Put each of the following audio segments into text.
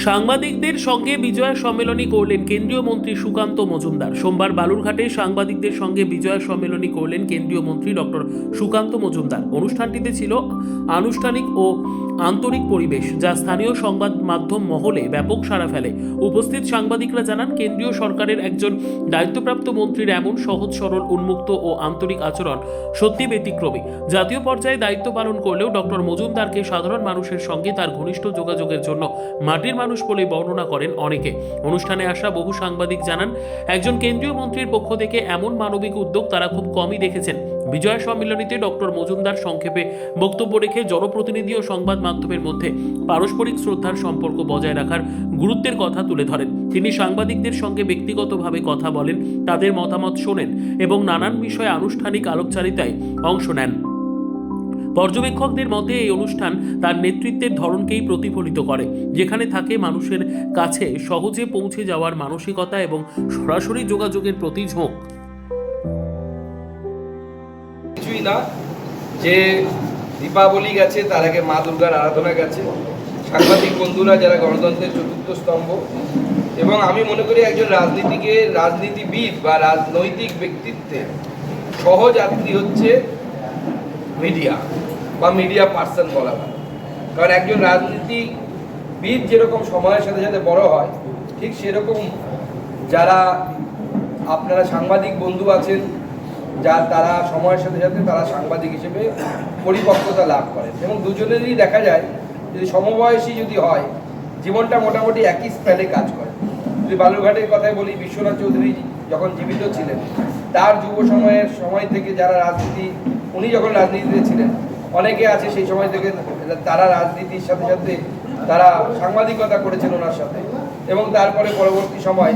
সাংবাদিকদের সঙ্গে বিজয়া সম্মেলনী করলেন কেন্দ্রীয় মন্ত্রী সুকান্ত মজুমদার। সোমবার বালুরঘাটে সাংবাদিকদের সঙ্গে বিজয়া সম্মেলনী করলেন কেন্দ্রীয় মন্ত্রী ডক্টর সুকান্ত মজুমদার। অনুষ্ঠানটিতে ছিল আনুষ্ঠানিক ও আন্তরিক পরিবেশ, যা স্থানীয় সংবাদ মাধ্যম মহলে ব্যাপক সাড়া ফেলে। উপস্থিত সাংবাদিকরা জানান, কেন্দ্রীয় সরকারের একজন দায়িত্বপ্রাপ্ত মন্ত্রীর এমন সহজ সরল, উন্মুক্ত ও আন্তরিক আচরণ সত্যি ব্যতিক্রমী। জাতীয় পর্যায়ে দায়িত্ব পালন করলেও ডক্টর মজুমদারকে সাধারণ মানুষের সঙ্গে তার ঘনিষ্ঠ যোগাযোগের জন্য মাটির মানুষ বলে বর্ণনা করেন অনেকে। অনুষ্ঠানে আসা বহু সাংবাদিক জানান, একজন কেন্দ্রীয় মন্ত্রীর পক্ষ থেকে এমন মানবিক উদ্যোগ তারা খুব কমই দেখেছেন। বিজয়া সম্মেলনীতে ডক্টর মজুমদার সংক্ষেপে বক্তব্য রেখে জনপ্রতিনিধি ও সংবাদ মাধ্যমের মধ্যে পারস্পরিক শ্রদ্ধার সম্পর্ক বজায় রাখার গুরুত্বের কথা তুলে ধরেন। তিনি সাংবাদিকদের সঙ্গে ব্যক্তিগতভাবে কথা বলেন, তাদের মতামত শোনেন এবং নানান বিষয়ে আনুষ্ঠানিক আলোকচারিতায় অংশ নেন। পর্যবেক্ষকদের মতে এই অনুষ্ঠান তার নেতৃত্বের ধরনকেই প্রতিফলিত করে, যেখানে থাকে মানুষের কাছে সহজে পৌঁছে যাওয়ার মানসিকতা এবং সরাসরি যোগাযোগের প্রতি ঝোঁক। কিছুই না, যে দীপাবলি গেছে, তার আগে মা দুর্গার আরাধনা গেছে। সাংবাদিক বন্ধুরা যারা গণতন্ত্রের চতুর্থ স্তম্ভ, এবং আমি মনে করি একজন রাজনীতিবিদ বা রাজনৈতিক ব্যক্তিত্বের সহযাত্রী হচ্ছে মিডিয়া বা মিডিয়া পার্সন বলা হয়। কারণ একজন রাজনীতিবিদ যেরকম সময়ের সাথে সাথে বড় হয়, ঠিক সেরকম যারা আপনারা সাংবাদিক বন্ধু আছেন, তারা সময়ের সাথে সাথে তারা সাংবাদিক হিসেবে পরিপক্কতা লাভ করেন। এবং দুজনেরই দেখা যায়, যদি সমবয়সী যদি হয়, জীবনটা মোটামুটি একই স্প্যানে কাজ করে। যদি বালুরঘাটের কথাই বলি, বিশ্বনাথ চৌধুরী যখন জীবিত ছিলেন, তার যুব সময় থেকে যারা উনি যখন রাজনীতিতে ছিলেন, অনেকে আছে সেই সময় থেকে তারা রাজনীতির সাথে সাথে তারা সাংবাদিকতা করেছেন ওনার সাথে, এবং তারপরে পরবর্তী সময়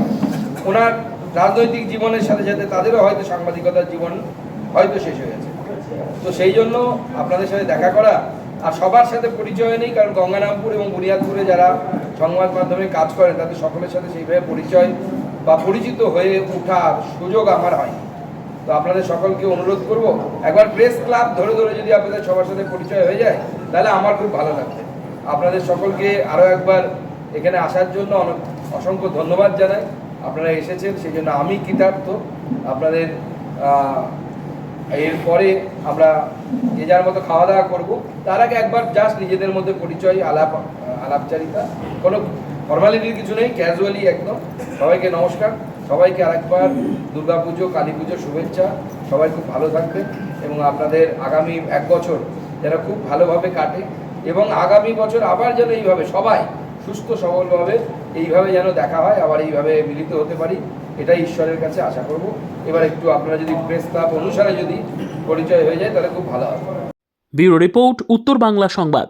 ওনার রাজনৈতিক জীবনের সাথে সাথে তাদেরও হয়তো সাংবাদিকতার জীবন হয়তো শেষ হয়ে গেছে। তো সেই জন্য আপনাদের সাথে দেখা করা, আর সবার সাথে পরিচয় নেই, কারণ গঙ্গারামপুর এবং বুনিয়াদপুরে যারা সংবাদ মাধ্যমে কাজ করেন তাদের সকলের সাথে সেইভাবে পরিচয় বা পরিচিত হয়ে ওঠার সুযোগ আমার হয়নি। তো আপনাদের সকলকে অনুরোধ করব, একবার প্রেস ক্লাব ধরে ধরে যদি আপনাদের সবার সাথে পরিচয় হয়ে যায়, তাহলে আমার খুব ভালো লাগবে। আপনাদের সকলকে আরও একবার এখানে আসার জন্য অসংখ্য ধন্যবাদ জানাই। আপনারা এসেছেন, সেই জন্য আমি কৃতার্থ। আপনাদের এরপরে আমরা যে যার মতো খাওয়া দাওয়া করবো, তার আগে একবার জাস্ট নিজেদের মধ্যে পরিচয়, আলাপচারিতা, কোনো ফর্মালিটির কিছু নেই, ক্যাজুয়ালি একদম। সবাইকে নমস্কার, সবাইকে আরেকবার দুর্গাপুজো, কালী পুজোর শুভেচ্ছা। সবাই খুব ভালো থাকবেন এবং আপনাদের আগামী এক বছর যেন খুব ভালোভাবে কাটে, এবং আগামী বছর আবার যেন এইভাবে সবাই সুস্থ সবলভাবে এইভাবে যেন দেখা হয়, আবার এইভাবে মিলিত হতে পারি, এটাই ঈশ্বরের কাছে আশা করব। এবার একটু আপনারা যদি প্রেস ক্লাব অনুসারে যদি পরিচয় হয়ে যায়, তাহলে খুব ভালো হবে। ব্যুরো রিপোর্ট, উত্তর বাংলা সংবাদ।